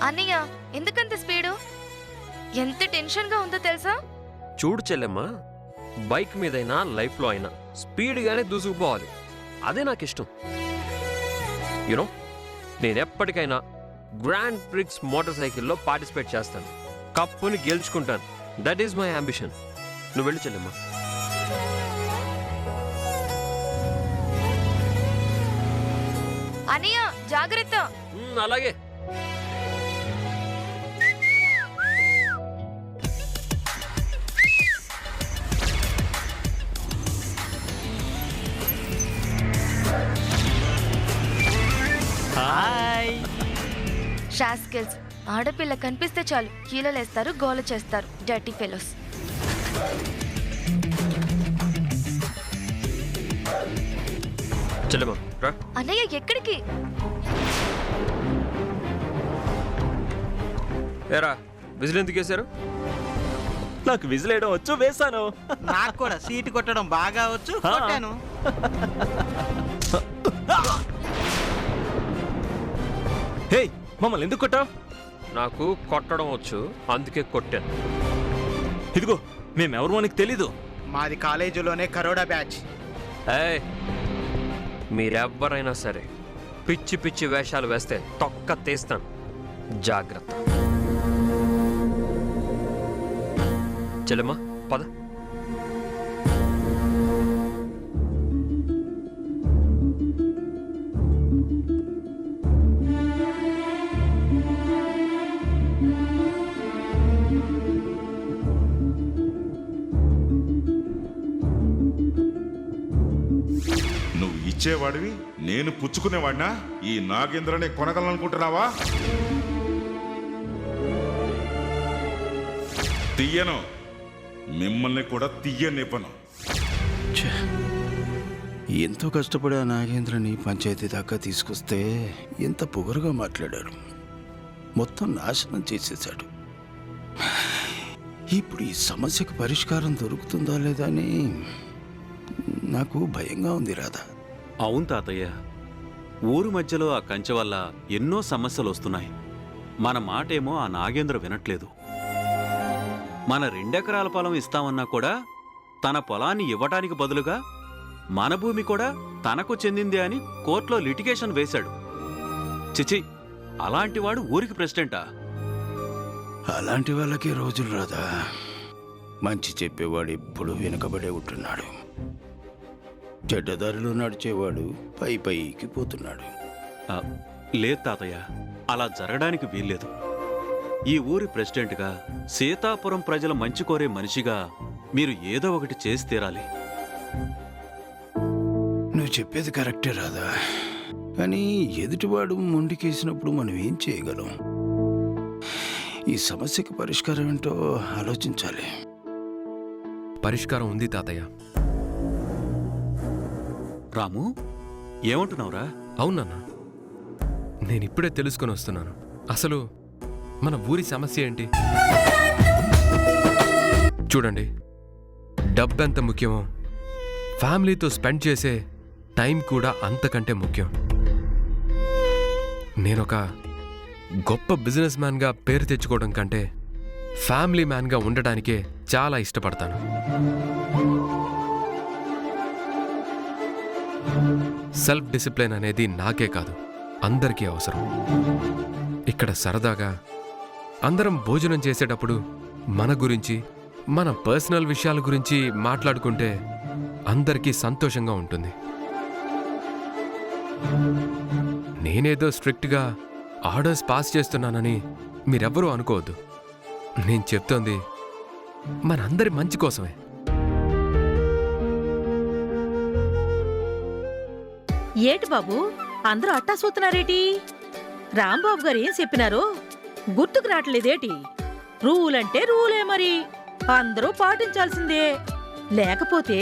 అన్నయ్య, ఎందుకంత స్పీడు? ఎంత టెన్షన్గా ఉందో తెలుసా? చూడు చెల్లెమ్మా, బైక్ మీదైనా లైఫ్లో అయినా స్పీడ్గానే దూసుకుపోవాలి. అదే నాకు ఇష్టం. యూనో, నేను ఎప్పటికైనా గ్రాండ్ ప్రిక్స్ మోటార్ సైకిల్లో పార్టిసిపేట్ చేస్తాను, కప్పుని గెలుచుకుంటాను. That is my ambition. నువ్వు వెళ్ళి చెల్లెమ్మా. అనయ్య జాగ్రత్త. అలాగే. హాయ్. షాస్కెల్స్, ఆడపిల్ల కనిపిస్తే చాలు కీలలేస్తారు, గోల చేస్తారు. Dirty fellows. చెల్లెమ్మా రా. అన్నయ్య ఎక్కడికి? ఏరా, విజిల్ ఎందుకు వేశారు? నాకు విజిల్ వేయడం వచ్చు, వేశాను. నాకు కూడా సీటు కొట్టడం బాగా వచ్చు, కొట్టాను. హే, మమ్మల్ని ఎందుకు కొట్టావు? నాకు కొట్టడం వచ్చు, అందుకే కొట్టాను. ఇదిగో, మేమెవరో నీకు తెలీదు. మాది కాలేజీలోనే కరోడా బ్యాచ్. ఏయ్, మీరెవ్వరైనా సరే పిచ్చి పిచ్చి వేషాలు వేస్తే తొక్క తీస్తాను. జాగ్రత్త. చెల్లెమ్మా పద. నువ్వు ఇచ్చేవాడివి, నేను పుచ్చుకునేవాడినా? ఈ నాగేంద్రనే కొనగలనుకుంటున్నావా? తీయను, మిమ్మల్ని కూడా తీయనివ్వను. ఎంతో కష్టపడి ఆ నాగేంద్రని పంచాయతీ దాకా తీసుకొస్తే ఎంత పొగరుగా మాట్లాడాడు. మొత్తం నాశనం చేసేశాడు. ఇప్పుడు ఈ సమస్యకు పరిష్కారం దొరుకుతుందా లేదా అని నాకు భయంగా ఉంది రాధా. అవును తాతయ్య, ఊరు మధ్యలో ఆ కంచె వల్ల ఎన్నో సమస్యలు వస్తున్నాయి. మన మాటేమో ఆ నాగేంద్ర వినట్లేదు. మన 2 ఎకరాల పొలం ఇస్తామన్నా కూడా తన పొలాన్ని ఇవ్వటానికి బదులుగా మన భూమి కూడా తనకు చెందింది అని కోర్టులో లిటిగేషన్ వేశాడు. చిచి, అలాంటివాడు ఊరికి ప్రెసిడెంటా? అలాంటి వాళ్ళకి రోజులు రాదా. మంచి చెప్పేవాడు ఎప్పుడు వెనుకబడే ఉంటున్నాడు. చెడ్డదారిలో నడిచేవాడు పై పైకి పోతున్నాడు. లేదు తాతయ్య, అలా జరగడానికి వీల్లేదు. ఈ ఊరి ప్రెసిడెంట్గా, సీతాపురం ప్రజల మంచి కోరే మనిషిగా మీరు ఏదో ఒకటి చేసి తీరాలి. నువ్వు చెప్పేది కరెక్టే రాదా, కానీ ఎదుటివాడు మొండికేసినప్పుడు మనం ఏం చేయగలం? ఈ సమస్యకి పరిష్కారం ఏంటో ఆలోచించాలి. పరిష్కారం ఉంది తాతయ్య. రాము, ఏమంటున్నావురా? అవునన్నా, నేనిప్పుడే తెలుసుకొని వస్తున్నాను. అసలు మన ఊరి సమస్య ఏంటి? చూడండి, డబ్బెంత ముఖ్యమో ఫ్యామిలీతో స్పెండ్ చేసే టైం కూడా అంతకంటే ముఖ్యం. నేనొక గొప్ప బిజినెస్ మ్యాన్గా పేరు తెచ్చుకోవడం కంటే ఫ్యామిలీ మ్యాన్గా ఉండడానికే చాలా ఇష్టపడతాను. సెల్ఫ్ డిసిప్లిన్ అనేది నాకే కాదు, అందరికీ అవసరం. ఇక్కడ సరదాగా అందరం భోజనం చేసేటప్పుడు మన గురించి, మన పర్సనల్ విషయాల గురించి మాట్లాడుకుంటే అందరికీ సంతోషంగా ఉంటుంది. నేనేదో స్ట్రిక్ట్గా ఆర్డర్స్ పాస్ చేస్తున్నానని మీరెవ్వరూ అనుకోవద్దు. నేను చెప్తోంది మనందరి మంచి కోసమే. ఏటి బాబు, అందరూ అట్టా చూస్తున్నారేటి? రాంబాబు గారు ఏం చెప్పినారో గుర్తుకు రావట్లేదేటి? రూల్ అంటే రూలే, మరి అందరూ పాటించాల్సిందే. లేకపోతే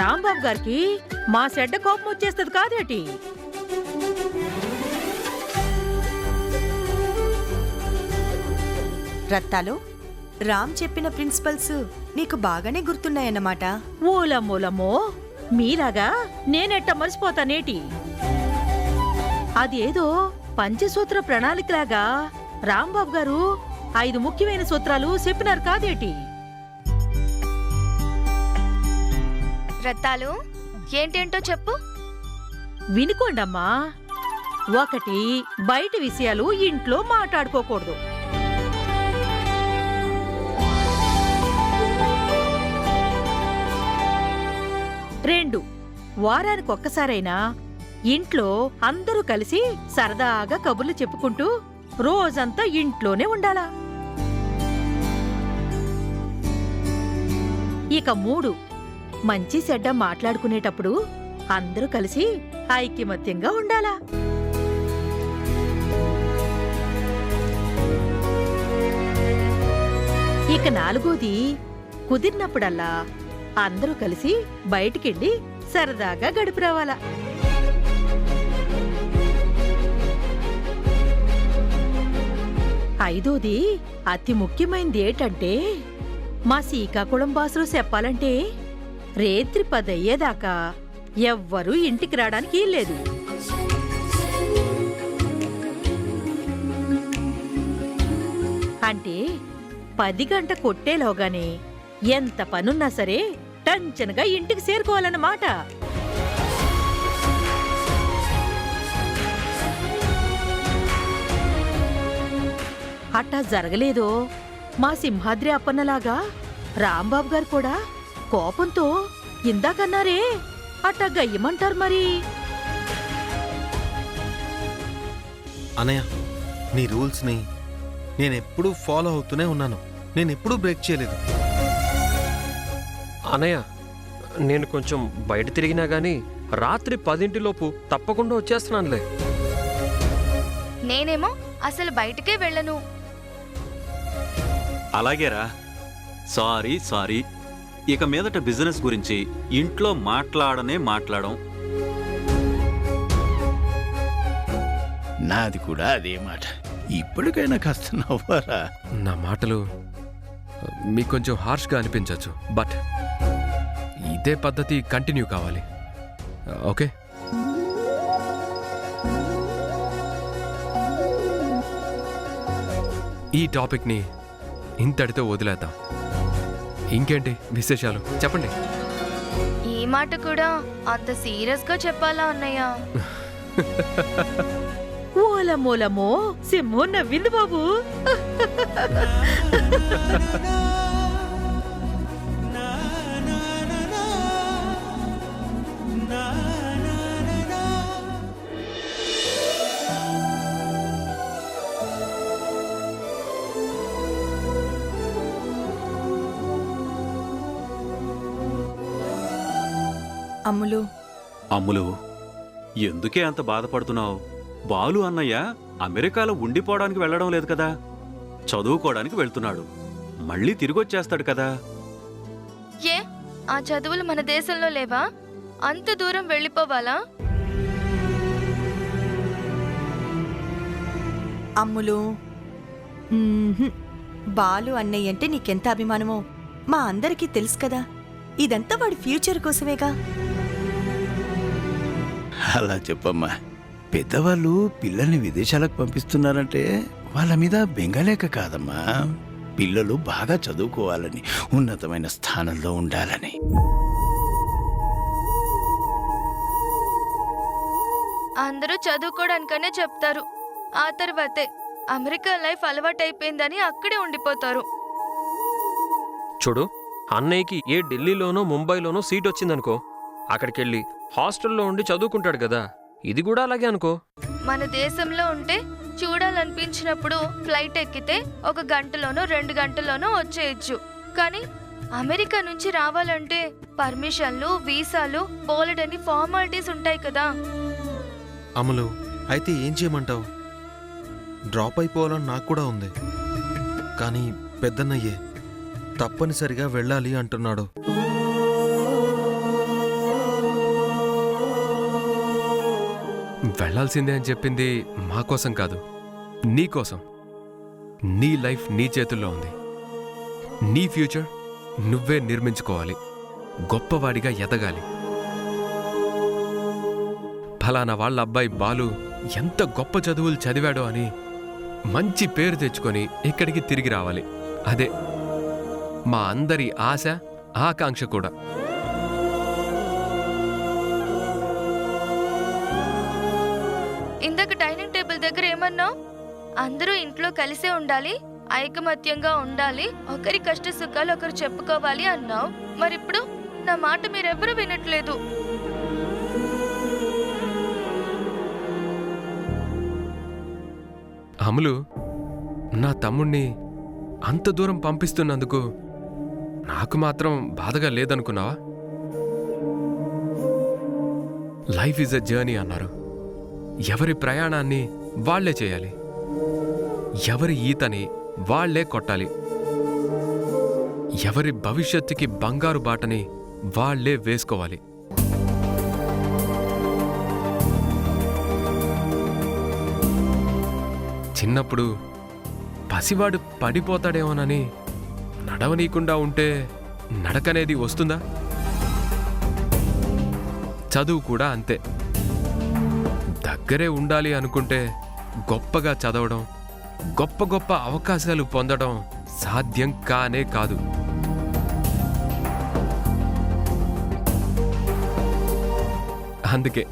రాంబాబు గారికి మా చెడ్డ కోపం వచ్చేస్తుంది కాదేటి? రత్తాలు, రామ్ చెప్పిన ప్రిన్సిపల్స్ నీకు బాగానే గుర్తున్నాయన్నమాట. ఓలమ్మోలమ్మో, మీలాగా నేనెట్ట మర్చిపోతానేటి? అదేదో పంచసూత్ర ప్రణాళికలాగా రాంబాబు గారు 5 ముఖ్యమైన సూత్రాలు చెప్పినారు కాదేటి? రత్తాలు ఏంటేంటో చెప్పు. వినుకోండమ్మా. ఒకటి, బయట విషయాలు ఇంట్లో మాట్లాడుకోకూడదు. 2, వారానికి ఒక్కసారైనా ఇంట్లో అందరూ కలిసి సరదాగా కబుర్లు చెప్పుకుంటూ రోజంతా ఇంట్లోనే ఉండాలా. ఇక 3, మంచి చెడ్డ మాట్లాడుకునేటప్పుడు అందరూ కలిసి ఐకమత్యంగా ఉండాలా. ఇక 4ది, కుదిరినప్పుడల్లా అందరూ కలిసి బయటికెళ్ళి సరదాగా గడిపి రావాలా. ఐదోది, అతి ముఖ్యమైనది ఏంటంటే మా శ్రీకాకుళం భాషలో చెప్పాలంటే రేత్రి 10 అయ్యేదాకా ఎవ్వరూ ఇంటికి రావడానికి లేదు. అంటే 10 గంట కొట్టేలోగానే ఎంత పనున్నా సరే టెన్షన్గా ఇంటికి చేరుకోవాలన్నమాట. అట్టా జరగలేదో మా సింహాద్రి అప్పన్నలాగా రాంబాబు గారు కూడా కోపంతో ఇందాకన్నారే అట్టా గయ్యమంటారు మరి. అనయ్య, నీ రూల్స్ని నేనెప్పుడూ ఫాలో అవుతూనే ఉన్నాను. నేనెప్పుడూ బ్రేక్ చేయలేదు. అనయ్య, నేను కొంచెం బయట తిరిగినా గానీ రాత్రి 10 తప్పకుండా వచ్చేస్తున్నానులే. నేనేమో అసలు బయటకే వెళ్ళను. అలాగేరా. సారీ. ఇక మీదట బిజినెస్ గురించి ఇంట్లో మాట్లాడం. నాది కూడా అదే మాట. ఇప్పటికైనా కాస్త నవ్వారా. నా మాటలు మీకు కొంచెం హార్ష్గా అనిపించవచ్చు, బట్ ఇదే పద్ధతి కంటిన్యూ కావాలి. ఓకే? ఈ టాపిక్ని ఇంతటితో వదిలేద్దాం. ఇంకేంటి విశేషాలు చెప్పండి. ఈ మాట కూడా అంత సీరియస్గా చెప్పాలా అన్నయ్య? ఓలమూలమో సింహం నవ్వింది బాబు. అమ్ములు, ఎందుకే అంత బాధపడుతున్నావు? బాలు అన్నయ్య అమెరికాలో ఉండిపోవడానికి వెళ్ళడం లేదు కదా, చదువుకోవడానికి వెళ్తున్నాడు. మళ్ళీ తిరిగొచ్చేస్తాడు కదా. ఏ ఆ చదువులు మన దేశంలో లేవా? అంత దూరం వెళ్ళిపోవాలా? అమ్ములు, బాలు అన్నయ్య అంటే నీకెంత అభిమానమో మా అందరికీ తెలుసు కదా. ఇదంతా వాడి ఫ్యూచర్ కోసమేగా. అలా చెప్పమ్మా. పెద్దవాళ్ళు పిల్లల్ని విదేశాలకు పంపిస్తున్నారంటే వాళ్ళ మీద బెంగలేక కాదమ్మా, పిల్లలు బాగా చదువుకోవాలని, ఉన్నతమైన స్థానంలో ఉండాలని. అందరూ చదువుకోవడానికనే చెప్తారు. ఆ తర్వాతే అమెరికా లైఫ్ అలవాటైపోయిందని అక్కడే ఉండిపోతారు. చూడు, అన్నయ్యకి ఏ ఢిల్లీలోనో ముంబైలోనో సీట్ వచ్చిందనుకో, అక్కడికెళ్ళి హాస్టల్లో ఉండి చదువుకుంటాడు కదా. ఇది కూడా అలాగే అనుకో. మన దేశంలో ఉంటే చూడాలనిపించినప్పుడు ఫ్లైట్ ఎక్కితే 1 గంటలోనో 2 గంటలోనో వచ్చేయచ్చు. కానీ అమెరికా నుంచి రావాలంటే పర్మిషన్లు, వీసాలు, బోలెడని ఫార్మాలిటీస్ ఉంటాయి కదా. అమలు, అయితే ఏం చేయమంటావు? డ్రాప్ అయిపోవాలని నాకు కూడా ఉంది, కానీ పెద్దన్నయ్యే తప్పనిసరిగా వెళ్ళాలి అంటున్నాడు. వెళ్లాల్సిందే అని చెప్పింది మా కోసం కాదు, నీ కోసం. నీ లైఫ్ నీ చేతుల్లో ఉంది. నీ ఫ్యూచర్ నువ్వే నిర్మించుకోవాలి, గొప్పవాడిగా ఎదగాలి. ఫలానా వాళ్ళ అబ్బాయి బాలు ఎంత గొప్ప చదువులు చదివాడో అని మంచి పేరు తెచ్చుకొని ఇక్కడికి తిరిగి రావాలి. అదే మా అందరి ఆశ, ఆకాంక్ష కూడా. ఏమన్నావు? అందరూ ఇంట్లో కలిసే ఉండాలి, ఐకమత్యంగా ఉండాలి, ఒకరి కష్ట సుఖాలు ఒకరు చెప్పుకోవాలి అన్నావు. మరిప్పుడు నా మాట మీరెవ్వరూ వినట్లేదు. అమలు, నా తమ్ముణ్ణి అంత దూరం పంపిస్తున్నందుకు నాకు మాత్రం బాధగా లేదనుకున్నావా? లైఫ్ ఈజ్ ఎ జర్నీ అన్నారు. ఎవరి ప్రయాణాన్ని వాళ్లే చేయాలి, ఎవరి ఈతని వాళ్లే కొట్టాలి, ఎవరి భవిష్యత్తుకి బంగారు బాటని వాళ్లే వేసుకోవాలి. చిన్నప్పుడు పసివాడు పడిపోతాడేమోనని నడవనీయకుండా ఉంటే నడకనేది వస్తుందా? చదువు కూడా అంతే. దగ్గరే ఉండాలి అనుకుంటే గొప్పగా చదవడం, గొప్ప గొప్ప అవకాశాలు పొందడం సాధ్యం కానే కాదు. అందుకే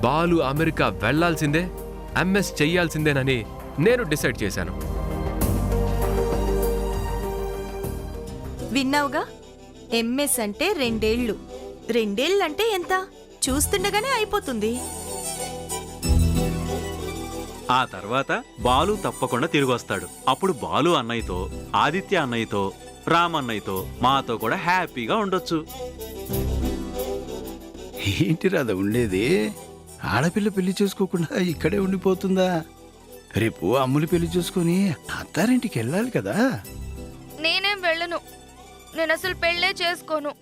బాలు అమెరికా వెళ్లాల్సిందే, ఎంఎస్ చెయ్యాల్సిందేనని నేను డిసైడ్ చేశాను. విన్నావుగా? ఎంఎస్ అంటే 2 ఏళ్ళు. 2 ఏళ్ళంటే ఎంత? చూస్తుండగానే అయిపోతుంది. ఆ తర్వాత బాలు తప్పకుండా తిరిగొస్తాడు. అప్పుడు బాలు అన్నయ్యతో, ఆదిత్య అన్నయ్యతో, రామ్ అన్నయ్యతో, మాతో కూడా హ్యాపీగా ఉండొచ్చు. ఏంటి రాదా ఉండేది? ఆడపిల్ల పెళ్లి చేసుకోకుండా ఇక్కడే ఉండిపోతుందా? రేపు అమ్ములు పెళ్లి చేసుకుని అత్తారింటికి వెళ్ళాలి కదా. నేనేం వెళ్ళను. నేను అసలు పెళ్ళే చేసుకోను.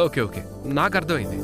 ఓకే ఓకే, నాకు అర్థమైంది.